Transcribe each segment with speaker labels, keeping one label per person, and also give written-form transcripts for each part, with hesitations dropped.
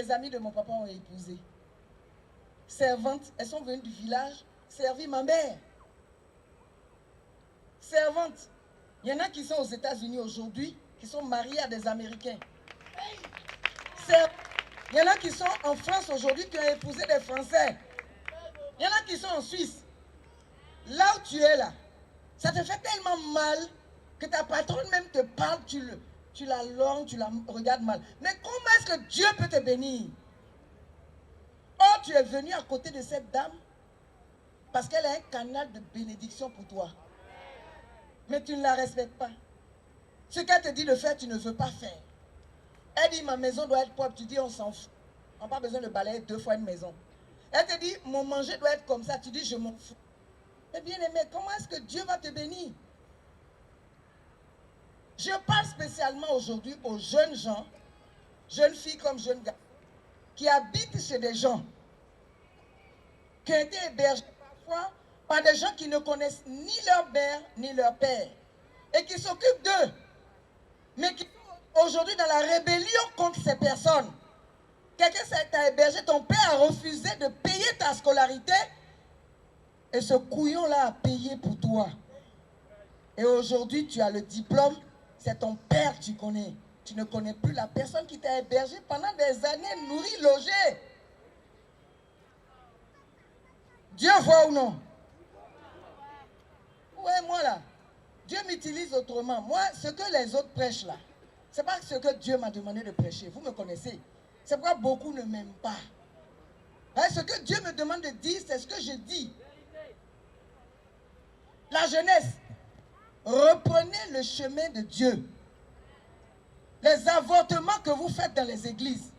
Speaker 1: les amis de mon papa ont épousé. Servantes, elles sont venues du village servir ma mère. Servantes. Il y en a qui sont aux États-Unis aujourd'hui, qui sont mariés à des Américains. Il y en a qui sont en France aujourd'hui, qui ont épousé des Français. Il y en a qui sont en Suisse. Là où tu es là, ça te fait tellement mal que ta patronne même te parle, tu la longes, tu la regardes mal. Mais comment est-ce que Dieu peut te bénir? Or, tu es venu à côté de cette dame parce qu'elle est un canal de bénédiction pour toi. Mais tu ne la respectes pas. Ce qu'elle te dit de faire, tu ne veux pas faire. Elle dit, ma maison doit être propre. Tu dis, on s'en fout. On n'a pas besoin de balayer 2 fois une maison. Elle te dit, mon manger doit être comme ça. Tu dis, je m'en fous. Mais bien aimé, comment est-ce que Dieu va te bénir? Je parle spécialement aujourd'hui aux jeunes gens, jeunes filles comme jeunes gars, qui habitent chez des gens, qui ont été hébergés parfois par des gens qui ne connaissent ni leur mère ni leur père, et qui s'occupent d'eux, mais qui sont aujourd'hui dans la rébellion contre ces personnes. Quelqu'un t'a hébergé, ton père a refusé de payer ta scolarité, et ce couillon-là a payé pour toi. Et aujourd'hui, tu as le diplôme, c'est ton père que tu connais. Tu ne connais plus la personne qui t'a hébergé pendant des années, nourri, logé. Dieu voit ou non? Ouais, moi là, Dieu m'utilise autrement. Moi, ce que les autres prêchent là, c'est pas ce que Dieu m'a demandé de prêcher. Vous me connaissez. C'est pourquoi beaucoup ne m'aiment pas. Hein, ce que Dieu me demande de dire, c'est ce que je dis. La jeunesse, reprenez le chemin de Dieu. Les avortements que vous faites dans les églises.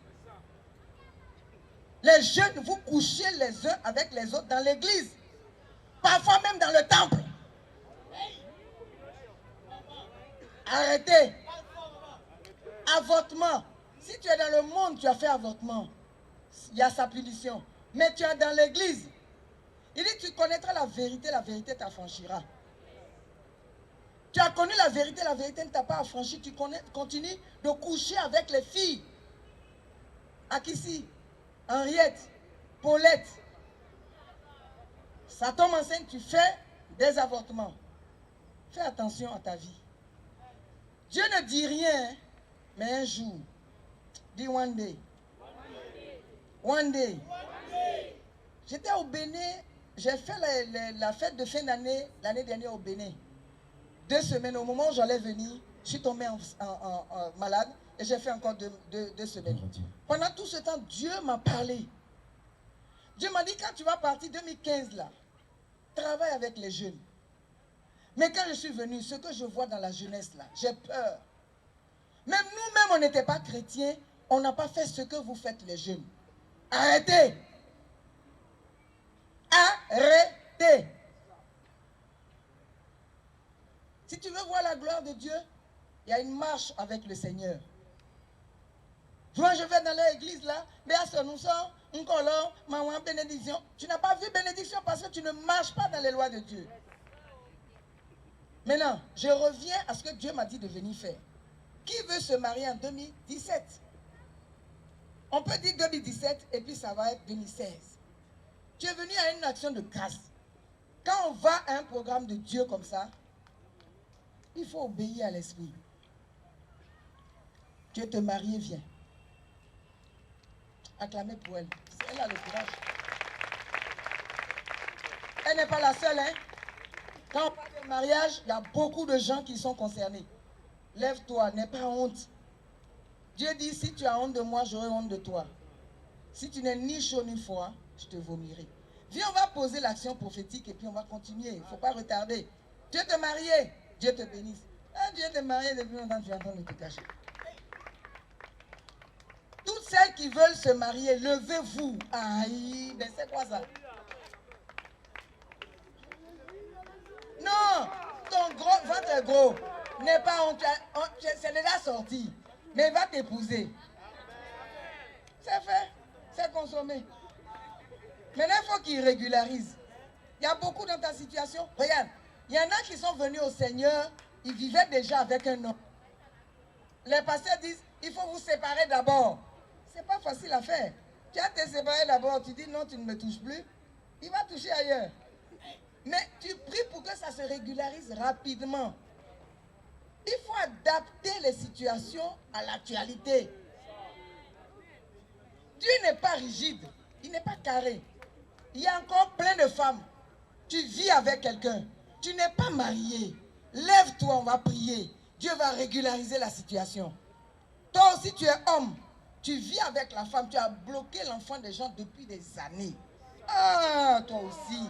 Speaker 1: Les jeunes, vous couchez les uns avec les autres dans l'église. Parfois même dans le temple. Arrêtez. Avortement. Si tu es dans le monde, tu as fait avortement. Il y a sa punition. Mais tu es dans l'église. Il dit, tu connaîtras la vérité t'affranchira. Tu as connu la vérité ne t'a pas affranchi. Tu continues de coucher avec les filles. Akissi, Henriette, Paulette. Ça tombe enceinte, tu fais des avortements. Fais attention à ta vie. Dieu ne dit rien, mais un jour. Dis one day. One day. J'étais au Bénin, j'ai fait la fête de fin d'année, l'année dernière au Bénin. 2 semaines, au moment où j'allais venir, je suis tombé malade et j'ai fait encore 2 semaines. Pendant tout ce temps, Dieu m'a parlé. Dieu m'a dit, quand tu vas partir 2015 là, travaille avec les jeunes. Mais quand je suis venu, ce que je vois dans la jeunesse là, j'ai peur. Même nous-mêmes, on n'était pas chrétiens, on n'a pas fait ce que vous faites les jeunes. Arrêtez. Arrêtez. Si tu veux voir la gloire de Dieu, il y a une marche avec le Seigneur. Moi, je vais dans l'église là, mais à ce nous sommes, un colon, maman, bénédiction. Tu n'as pas vu bénédiction parce que tu ne marches pas dans les lois de Dieu. Maintenant, je reviens à ce que Dieu m'a dit de venir faire. Qui veut se marier en 2017? On peut dire 2017 et puis ça va être 2016. Tu es venu à une action de grâce. Quand on va à un programme de Dieu comme ça, il faut obéir à l'esprit. Tu veux te marier, viens. Acclamez pour elle. Elle a le courage. Elle n'est pas la seule, hein. Quand on parle de mariage, il y a beaucoup de gens qui sont concernés. Lève-toi, n'aie pas honte. Dieu dit, si tu as honte de moi, j'aurai honte de toi. Si tu n'es ni chaud ni froid, je te vomirai. Viens, on va poser l'action prophétique et puis on va continuer. Il ne faut pas retarder. Dieu te marier, Dieu te bénisse. Ah, Dieu te marier depuis longtemps, tu es en train de te cacher. Toutes celles qui veulent se marier, levez-vous. Aïe, mais c'est quoi ça? Non, ton gros, votre gros n'est pas honte. C'est déjà sorti. Mais il va t'épouser. C'est fait. C'est consommé. Maintenant, il faut qu'il régularise. Il y a beaucoup dans ta situation. Regarde, il y en a qui sont venus au Seigneur, ils vivaient déjà avec un homme. Les pasteurs disent, il faut vous séparer d'abord. C'est pas facile à faire. Tu as te séparé d'abord, tu dis non, tu ne me touches plus. Il va toucher ailleurs. Mais tu pries pour que ça se régularise rapidement. Il faut adapter les situations à l'actualité. Dieu n'est pas rigide, il n'est pas carré. Il y a encore plein de femmes. Tu vis avec quelqu'un, tu n'es pas marié. Lève-toi, on va prier. Dieu va régulariser la situation. Toi aussi, tu es homme. Tu vis avec la femme, tu as bloqué l'enfant des gens depuis des années. Ah, toi aussi.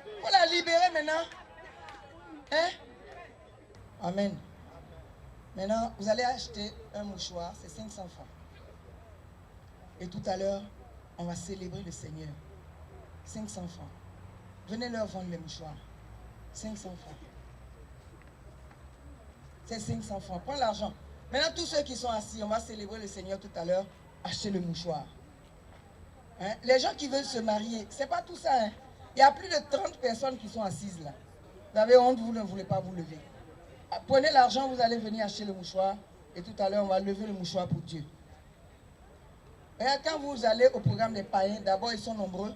Speaker 1: Il faut la libérer maintenant. Hein? Amen. Maintenant, vous allez acheter un mouchoir, c'est 500 francs. Et tout à l'heure, on va célébrer le Seigneur. 500 francs. Venez leur vendre les mouchoirs. 500 francs. C'est 500 francs. Prends l'argent. Maintenant, tous ceux qui sont assis, on va célébrer le Seigneur tout à l'heure. Achetez le mouchoir. Hein? Les gens qui veulent se marier, c'est pas tout ça. Hein? Il y a plus de 30 personnes qui sont assises là. Vous avez honte, vous ne voulez pas vous lever. Prenez l'argent, vous allez venir acheter le mouchoir. Et tout à l'heure, on va lever le mouchoir pour Dieu. Et quand vous allez au programme des païens, d'abord ils sont nombreux.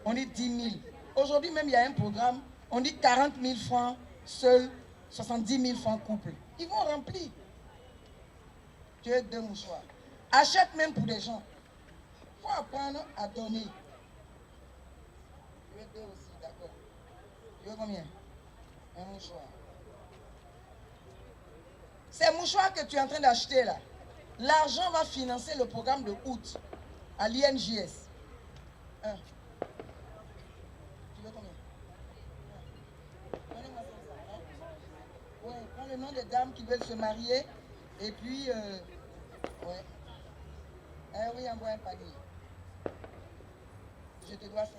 Speaker 1: On dit 10 000. Aujourd'hui même, il y a un programme. On dit 40 000 francs seul, 70 000 francs couple. Ils vont remplir. Tu as 2 mouchoirs. Achète même pour des gens. Il faut apprendre à donner. Tu veux 2 aussi, d'accord. Tu veux combien? Un mouchoir. Ces mouchoirs que tu es en train d'acheter là, l'argent va financer le programme de août à l'INJS. Tu veux combien? Donnez-moi ça. Ouais, prends le nom des dames qui veulent se marier. Et puis, ouais. Oui, envoie un panier. Je te dois 500.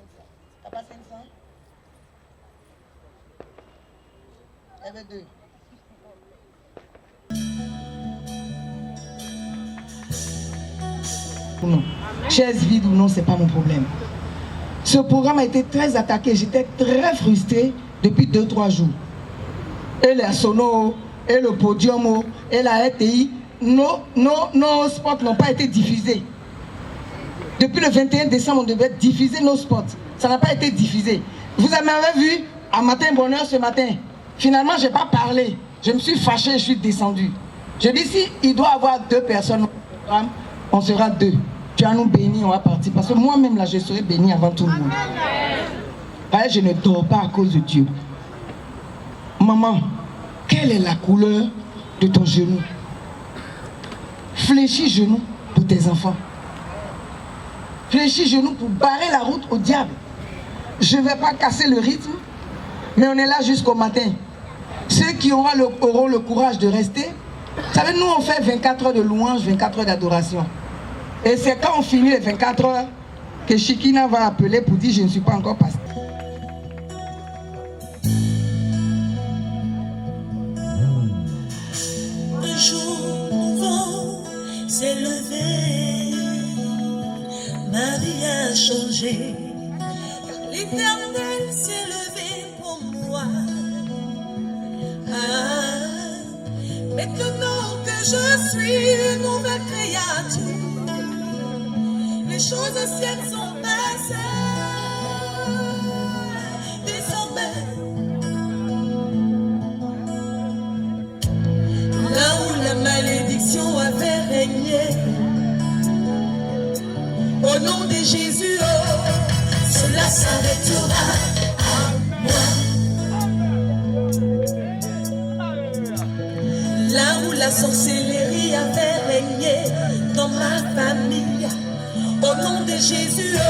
Speaker 1: T'as pas 500? Eh bien, 2. Ou non. Chaise vide ou non, c'est pas mon problème. Ce programme a été très attaqué. J'étais très frustré depuis 2-3 jours. Et les Sono, et le Podium, et la RTI, nos spots n'ont pas été diffusés. Depuis le 21 décembre, on devait diffuser nos spots. Ça n'a pas été diffusé. Vous avez vu, à Matin Bonheur ce matin, finalement, je n'ai pas parlé. Je me suis fâché, je suis descendu. Je dis, si il doit y avoir 2 personnes au programme, on sera 2. Tu vas nous bénir, on va partir. Parce que moi-même, là, je serai béni avant tout le monde. Parce que je ne dors pas à cause de Dieu. Maman, quelle est la couleur de ton genou? Fléchis genou pour tes enfants. Fléchis genou pour barrer la route au diable. Je ne vais pas casser le rythme, mais on est là jusqu'au matin. Ceux qui auront le courage de rester, vous savez, nous on fait 24 heures de louange, 24 heures d'adoration. Et c'est quand on finit les 24 heures que Chikina va appeler pour dire je ne suis pas encore passé.
Speaker 2: Un jour nouveau s'est levé, ma vie a changé, car l'Éternel s'est levé pour moi. Maintenant que je suis une nouvelle créature, les choses anciennes sont passées. Désormais, là où la malédiction avait régné, au nom de Jésus, oh, cela s'arrêtera à moi. Là où la sorcellerie avait régné dans ma famille, au nom de Jésus, oh,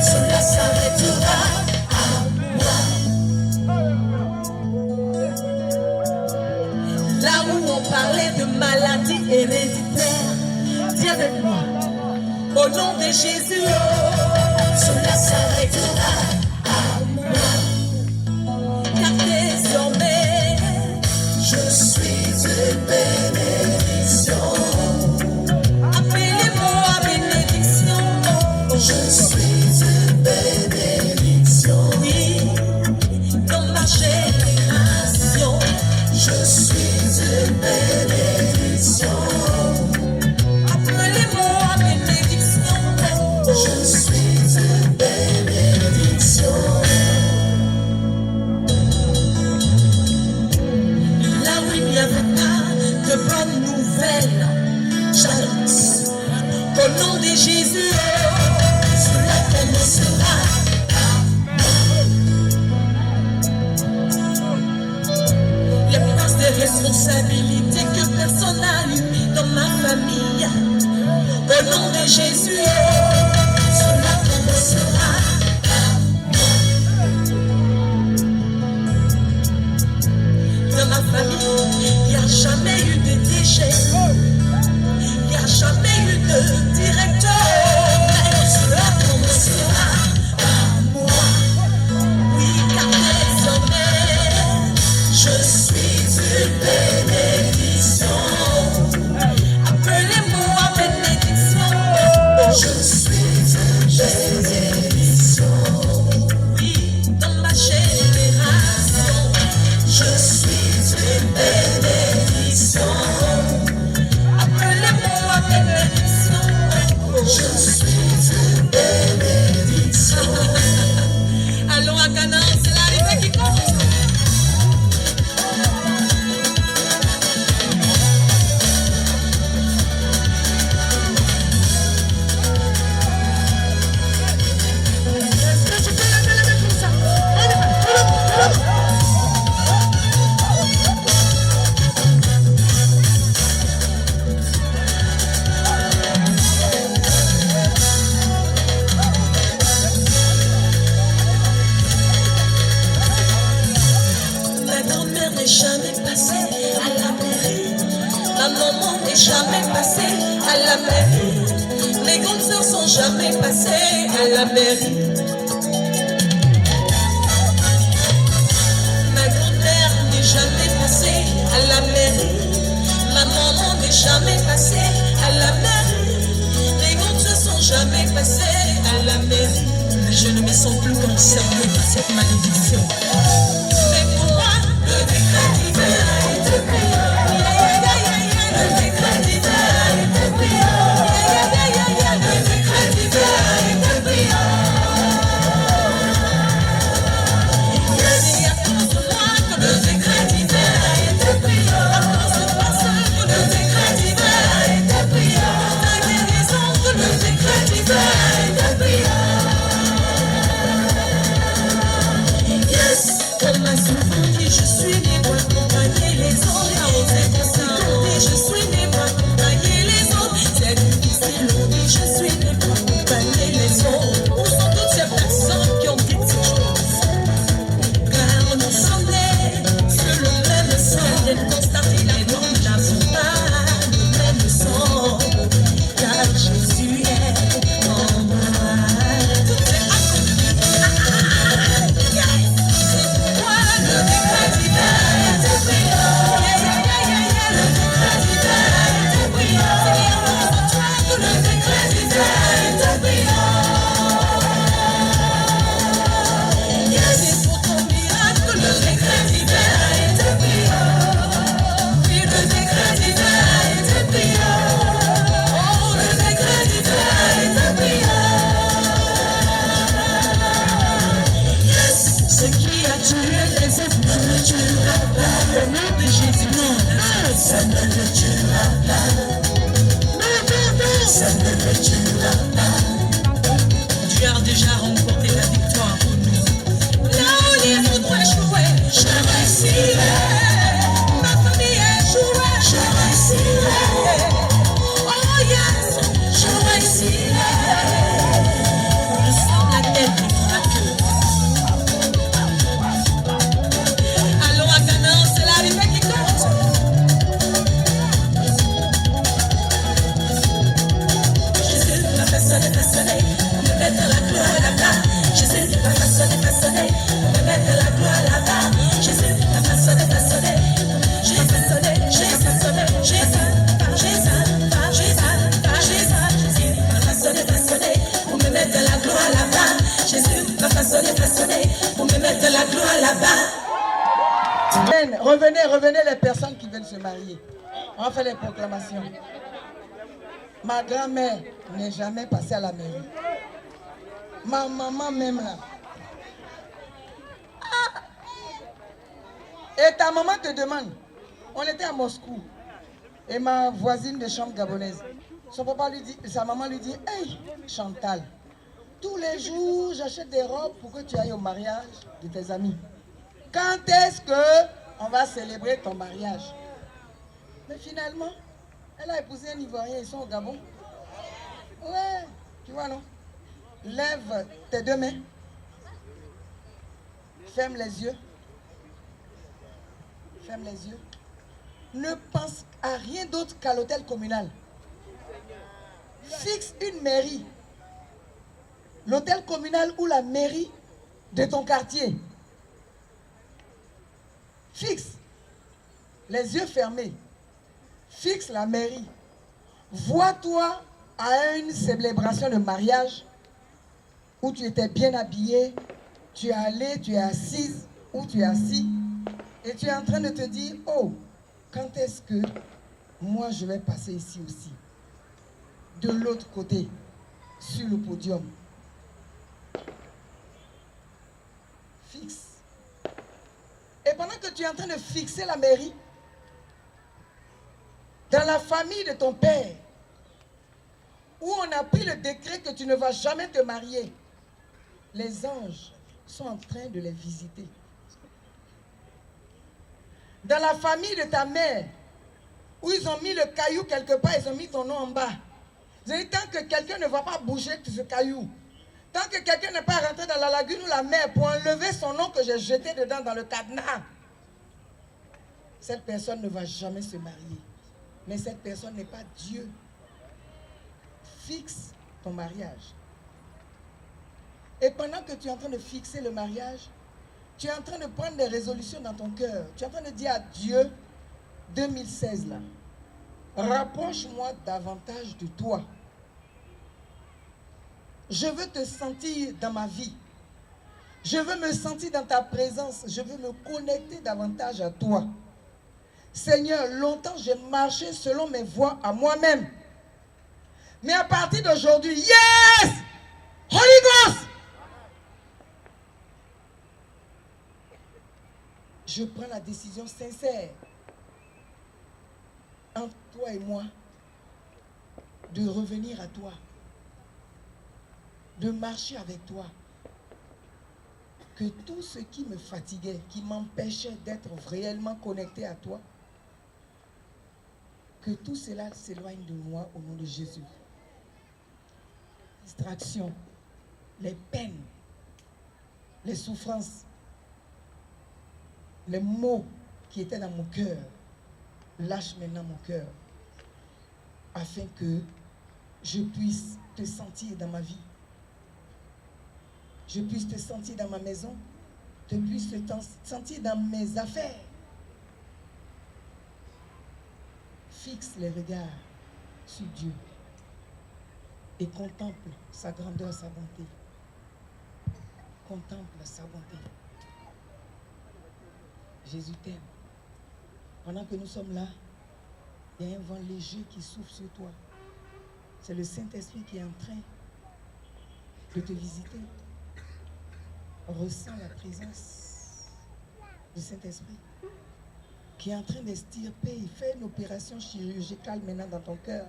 Speaker 2: cela s'arrêtera à moi. Là où on parlait de maladie héréditaire, dis avec moi, au nom de Jésus, oh, cela s'arrêtera à moi. Car désormais, je suis une bénédiction. Appelez-moi bénédiction. Je suis une bénédiction. Oui, dans ma génération, je suis une bénédiction. Appelez-moi bénédiction. de Jésus, cela commencera. Dans ma famille, il n'y a jamais eu de déchets, il n'y a jamais eu de directeur, mais cela commencera par moi. Oui, car désormais, je suis une bénédiction. Appelez-moi bénédiction. Je suis une bénédiction. Oui, dans ma génération, je suis une bénédiction. Appelez-moi bénédiction. Je suis une bénédiction. Allons à Canaan, c'est l'arrivée qui compte. Jamais passé à la mairie. Ma maman n'est jamais passée à la mairie. Les grandes sœurs sont jamais passées à la mairie. Ma grand-mère n'est jamais passée à la mairie. Ma maman n'est jamais passée à la mairie. Les grandes sœurs sont jamais passées à la mairie. Mais je ne me sens plus concernée par cette malédiction. Mais pour moi, le décret divin a été pris. Le décret divin a été pris. Le décret divin a été pris. Il y a à cause de moi que le décret divin a été pris. À cause de toi seul que le décret divin a été pris. Ta guérison que le décret divin a été pris. Yes, comme ma souvent dit, je suis né pour accompagner les autres. Je suis né pour accompagner les autres. C'est difficile, on dit, je suis né pour accompagner les autres. Où sont toutes ces personnes qui ont dit ces choses? Car nous sommes nés sur le même sol. Et constater la nous n'avons pas le même sang. Car Jésus est en moi. Tout est accompli. C'est pourquoi le décret divin a été pris. Le décret divin a été pris. Seigneur, toi que le décret divin a été pris. C'est pour ton miracle que le décret divin a été pris. Oui, le décret divin a été pris. Oh, le décret divin a été pris. Yes, ce qui a tué les esprits ne le tuera pas. Le nom de Jésus, non, ça ne le tuera pas. Ça ne le tuera pas. Tu as déjà remporté la victoire pour nous. Là où les autres échouaient, je réussirai. Ma famille échouait, je réussirai. Oh yes, je réussirai. Nous sommes la tête du drapeau. Allons à Canaan, c'est l'arrivée qui compte. Jésus m'a façonné, on me met dans la gloire là-bas. Jésus m'a façonné, on me met dans la gloire là-bas. Jésus m'a façonné, j'ai façonné, Jésus m'a façonné, on me met dans la gloire là-bas. Jésus m'a façonné, on me met dans la gloire là-bas.
Speaker 1: Amen. Revenez les personnes qui veulent se marier. On va faire les proclamations. Ma grand-mère n'est jamais passée à la mairie. Ma maman même là. Ah. Et ta maman te demande. On était à Moscou. Et ma voisine de chambre gabonaise. Son papa lui dit, sa maman lui dit, hey Chantal, tous les jours j'achète des robes pour que tu ailles au mariage de tes amis. Quand est-ce que on va célébrer ton mariage? Mais finalement, elle a épousé un Ivoirien, ils sont au Gabon. Ouais, tu vois, non? Lève tes deux mains. Ferme les yeux. Ferme les yeux. Ne pense à rien d'autre qu'à l'hôtel communal. Fixe une mairie. L'hôtel communal ou la mairie de ton quartier. Fixe. Les yeux fermés. Fixe la mairie. Vois-toi à une célébration de mariage où tu étais bien habillé, tu es allé, tu es assise ou tu es assis et tu es en train de te dire, oh, quand est-ce que moi je vais passer ici aussi, de l'autre côté, sur le podium. Fixe. Et pendant que tu es en train de fixer la mairie, dans la famille de ton père, où on a pris le décret que tu ne vas jamais te marier, les anges sont en train de les visiter. Dans la famille de ta mère, où ils ont mis le caillou quelque part, ils ont mis ton nom en bas. Ils ont dit, tant que quelqu'un ne va pas bouger ce caillou, tant que quelqu'un n'est pas rentré dans la lagune ou la mer pour enlever son nom que j'ai jeté dedans dans le cadenas, cette personne ne va jamais se marier. Mais cette personne n'est pas Dieu. Fixe ton mariage. Et pendant que tu es en train de fixer le mariage, tu es en train de prendre des résolutions dans ton cœur. Tu es en train de dire à Dieu, 2016 là, rapproche-moi davantage de toi. Je veux te sentir dans ma vie. Je veux me sentir dans ta présence. Je veux me connecter davantage à toi. Seigneur, longtemps j'ai marché selon mes voies à moi-même. Mais à partir d'aujourd'hui, yes! Holy Ghost! Je prends la décision sincère entre toi et moi de revenir à toi, de marcher avec toi. Que tout ce qui me fatiguait, qui m'empêchait d'être réellement connecté à toi, que tout cela s'éloigne de moi au nom de Jésus. Distraction, les peines, les souffrances, les mots qui étaient dans mon cœur, lâche maintenant mon cœur, afin que je puisse te sentir dans ma vie, je puisse te sentir dans ma maison, je puisse te sentir dans mes affaires. Fixe les regards sur Dieu et contemple sa grandeur, sa bonté. Contemple sa bonté. Jésus t'aime. Pendant que nous sommes là, il y a un vent léger qui souffle sur toi. C'est le Saint-Esprit qui est en train de te visiter. Ressens la présence du Saint-Esprit qui est en train d'extirper. Il fait une opération chirurgicale maintenant dans ton cœur.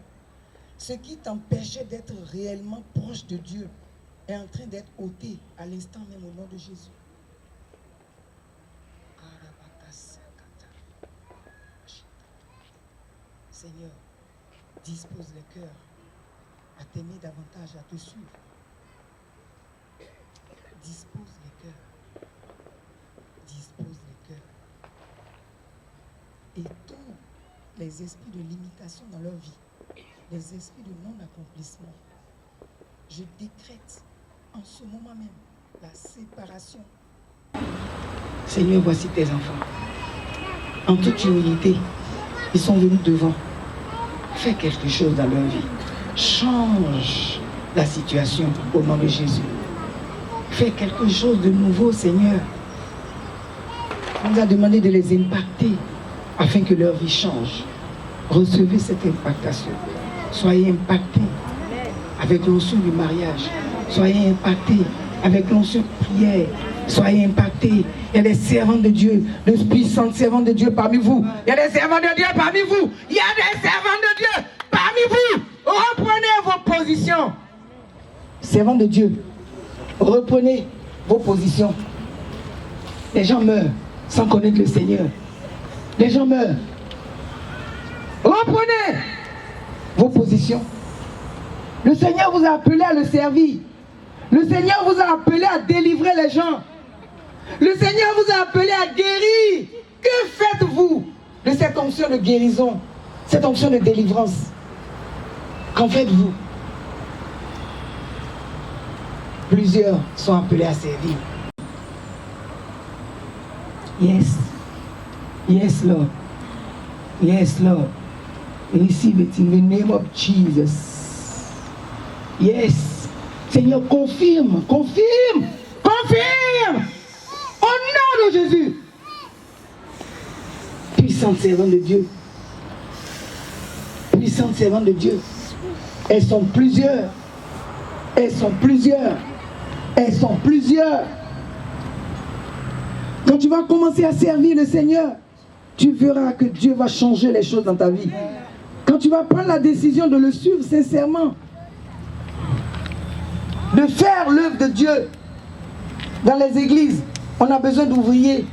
Speaker 1: Ce qui t'empêchait d'être réellement proche de Dieu est en train d'être ôté à l'instant même au nom de Jésus. Seigneur, dispose les cœurs à t'aimer davantage, à te suivre. Dispose les cœurs. Dispose les cœurs. Et tous les esprits de limitation dans leur vie, les esprits de non-accomplissement, je décrète en ce moment même la séparation. Seigneur, voici tes enfants. En toute humilité, ils sont venus devant. Fais quelque chose dans leur vie. Change la situation au nom de Jésus. Fais quelque chose de nouveau, Seigneur. On nous a demandé de les impacter afin que leur vie change. Recevez cette impactation. Soyez impactés avec l'onction du mariage. Soyez impactés avec l'onction de prière. Soyez impactés. Il y a des servants de Dieu, de puissants servants de Dieu parmi vous. Il y a des servants de Dieu parmi vous. Il y a des servants de Dieu parmi vous. Reprenez vos positions. Servants de Dieu, reprenez vos positions. Les gens meurent sans connaître le Seigneur. Les gens meurent. Reprenez vos positions. Le Seigneur vous a appelé à le servir. Le Seigneur vous a appelé à délivrer les gens. Le Seigneur vous a appelé à guérir. Que faites-vous de cette onction de guérison, cette onction de délivrance? Qu'en faites-vous? Plusieurs sont appelés à servir. Yes. Yes, Lord. Yes, Lord. Receive it in the name of Jesus. Yes. Seigneur, confirme, confirme, confirme. Au nom de Jésus. Puissante servante de Dieu. Puissante servante de Dieu. Elles sont plusieurs. Elles sont plusieurs. Elles sont plusieurs. Quand tu vas commencer à servir le Seigneur, tu verras que Dieu va changer les choses dans ta vie. Quand tu vas prendre la décision de le suivre sincèrement, de faire l'œuvre de Dieu dans les églises, on a besoin d'ouvriers.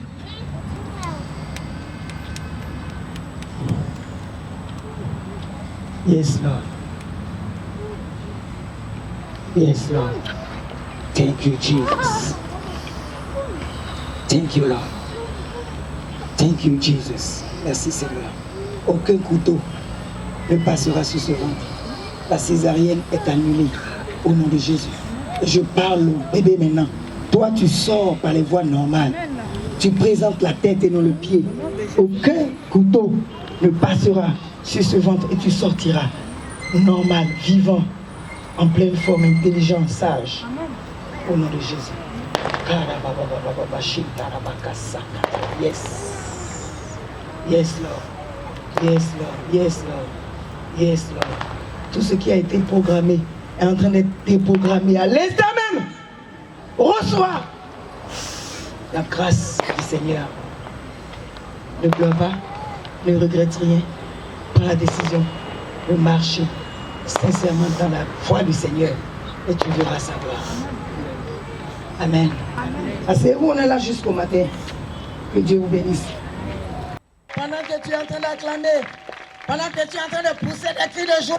Speaker 1: Yes, Lord. Yes, Lord. Thank you, Jesus. Thank you, Lord. Thank you, Jesus. Merci, Seigneur. Aucun couteau ne passera sur ce ventre. La césarienne est annulée au nom de Jésus. Je parle au bébé maintenant. Toi, tu sors par les voies normales. Tu présentes la tête et non le pied. Aucun couteau ne passera sur ce ventre et tu sortiras normal, vivant, en pleine forme, intelligent, sage. Au nom de Jésus. Yes. Yes, Lord. Yes, Lord. Yes, Lord. Yes, Lord. Tout ce qui a été programmé est en train d'être déprogrammé à l'instant même. Reçois la grâce du Seigneur. Ne pleure pas, ne regrette rien. Prends la décision de marcher sincèrement dans la voie du Seigneur et tu verras sa gloire. Amen. Asseyez-vous, on est là jusqu'au matin. Que Dieu vous bénisse. Pendant que tu es en train d'acclamer, pendant que tu es en train de pousser des cris de joie,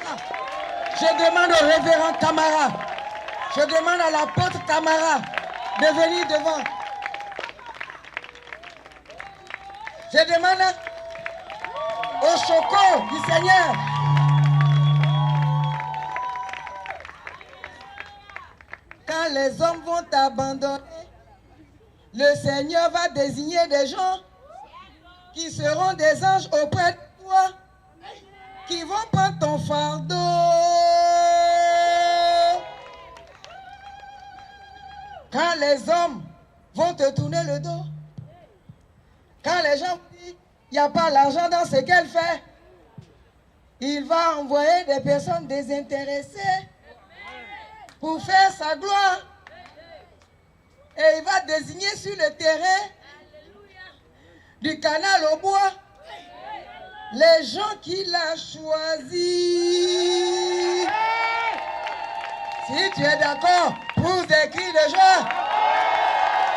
Speaker 1: je demande au révérend Camara, je demande à l'apôtre Camara de venir devant. Je demande au choco du Seigneur. Quand les hommes vont t'abandonner, le Seigneur va désigner des gens qui seront des anges auprès de toi, qui vont prendre ton fardeau. Quand les hommes vont te tourner le dos, quand les gens disent il n'y a pas l'argent dans ce qu'elle fait, il va envoyer des personnes désintéressées pour faire sa gloire. Et il va désigner sur le terrain du canal au bois les gens qu'il a choisis. Si tu es d'accord, pousse des cris de joie.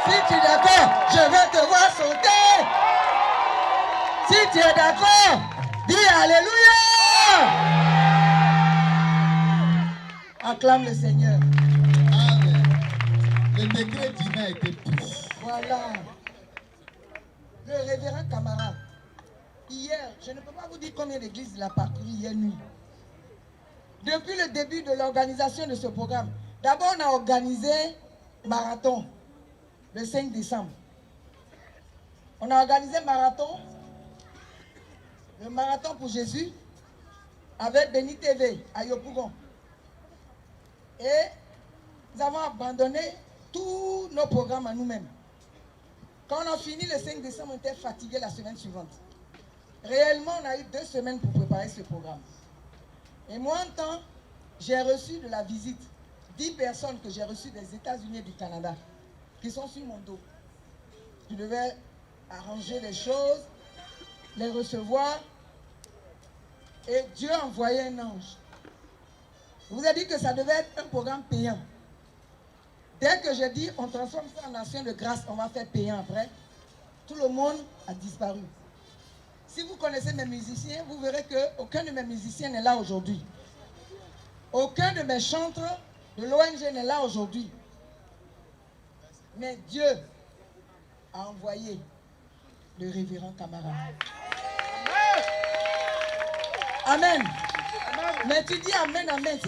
Speaker 1: Si tu es d'accord, je veux te voir sauter. Si tu es d'accord, dis Alléluia. Acclame le Seigneur.
Speaker 3: Amen. Le décret divin a été pris.
Speaker 1: Voilà. Le révérend Camara, hier, je ne peux pas vous dire combien d'églises il a parcouru hier nuit. Depuis le début de l'organisation de ce programme, d'abord on a organisé marathon le 5 décembre. On a organisé marathon, le marathon pour Jésus, avec Béni TV à Yopougon. Et nous avons abandonné tous nos programmes à nous-mêmes. Quand on a fini le 5 décembre, on était fatigué la semaine suivante. Réellement, on a eu 2 semaines pour préparer ce programme. Et moi, en temps, j'ai reçu de la visite 10 personnes que j'ai reçues des États-Unis et du Canada, qui sont sur mon dos. Je devais arranger les choses, les recevoir, et Dieu a envoyé un ange. Je vous ai dit que ça devait être un programme payant. Dès que j'ai dit on transforme ça en action de grâce, on va faire payant après, tout le monde a disparu. Si vous connaissez mes musiciens, vous verrez qu'aucun de mes musiciens n'est là aujourd'hui. Aucun de mes chantres de l'ONG n'est là aujourd'hui. Mais Dieu a envoyé le révérend camarade. Amen. Mais tu dis amen, amen.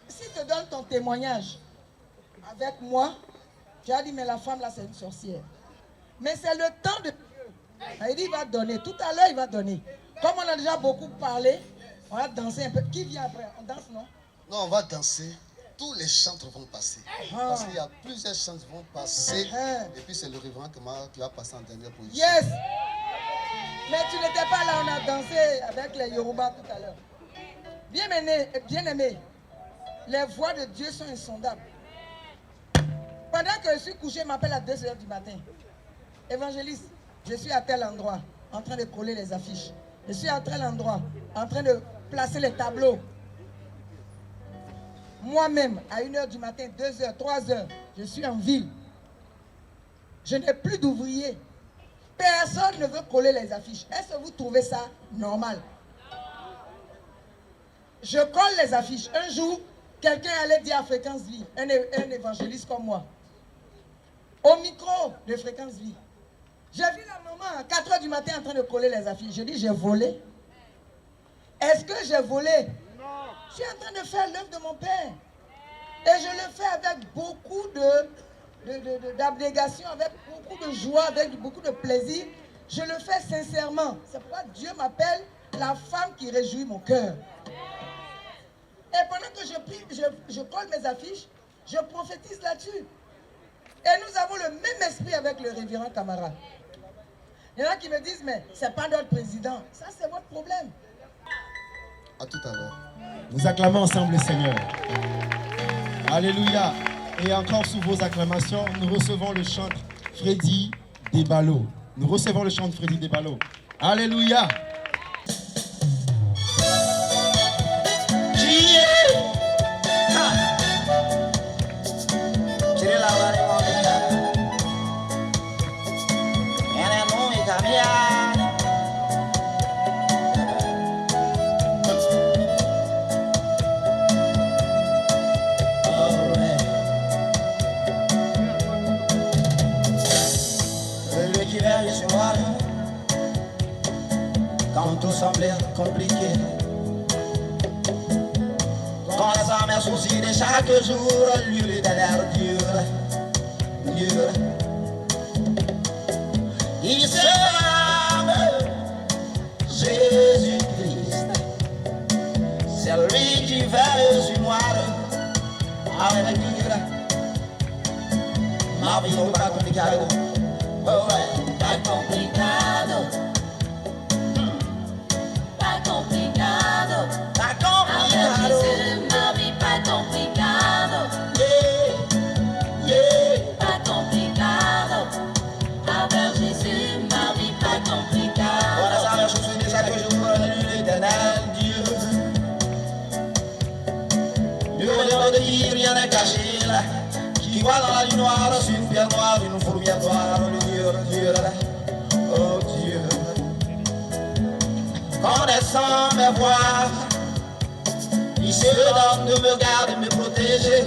Speaker 1: Si te donne ton témoignage avec moi, tu as dit, mais la femme là, c'est une sorcière. Mais c'est le temps de Dieu. Il dit, il va donner. Tout à l'heure, il va donner. Comme on a déjà beaucoup parlé, on va danser un peu. Qui vient après? On danse, non?
Speaker 3: Non, on va danser. Tous les chantres vont passer. Parce qu'il y a plusieurs chantres qui vont passer. Et puis c'est le révérend qui va passer en dernière position.
Speaker 1: Yes! Mais tu n'étais pas là, on a dansé avec les Yoruba tout à l'heure. Bien-aimé, les voix de Dieu sont insondables. Pendant que je suis couché, il m'appelle à 2h du matin. Évangéliste, je suis à tel endroit, en train de coller les affiches. Je suis à tel endroit, en train de placer les tableaux. Moi-même, à 1h du matin, 2h, 3h, je suis en ville. Je n'ai plus d'ouvriers. Personne ne veut coller les affiches. Est-ce que vous trouvez ça normal? Je colle les affiches. Un jour, quelqu'un allait dire à Fréquence Vie, un évangéliste comme moi, au micro de Fréquence Vie. J'ai vu la maman à 4h du matin en train de coller les affiches. Je dis, j'ai volé. Est-ce que j'ai volé? Non. Je suis en train de faire l'œuvre de mon Père. Et je le fais avec beaucoup d'abnégation, avec beaucoup de joie, avec beaucoup de plaisir. Je le fais sincèrement. C'est pourquoi Dieu m'appelle la femme qui réjouit mon cœur. Et pendant que je prie, je colle mes affiches, je prophétise là-dessus. Et nous avons le même esprit avec le révérend camarade. Il y en a qui me disent, mais c'est pas notre président. Ça, c'est votre problème.
Speaker 3: À tout à l'heure.
Speaker 4: Nous acclamons ensemble le Seigneur. Alléluia. Et encore sous vos acclamations, nous recevons le chantre Freddy Desballo. Nous recevons le chantre Freddy Desballo. Alléluia.
Speaker 5: Quand tout semblait compliqué, quand les âmes soucis de chaque jour, lieu de l'air dur, il se lame, Jésus-Christ, c'est lui qui veille sur moi avec dire, ma vie n'est pas compliquée, oh ouais,
Speaker 2: Pas complicado. Pas complicado.
Speaker 5: pas
Speaker 2: Avec
Speaker 5: complicado,
Speaker 2: Jésus, ma vie pas complicado.
Speaker 5: yeah.
Speaker 2: Pas complicado. Avec Jésus, ma vie pas complicado.
Speaker 5: Quand les âmes soucis de chaque jour, l'éternel Dieu. Dieu de qui rien n'est caché là, qui voit dans la nuit noire, sur une pierre noire, une fourmière noire, le Dieu, oh Dieu. Quand descend mes voix, il se donne de me garder, me protéger,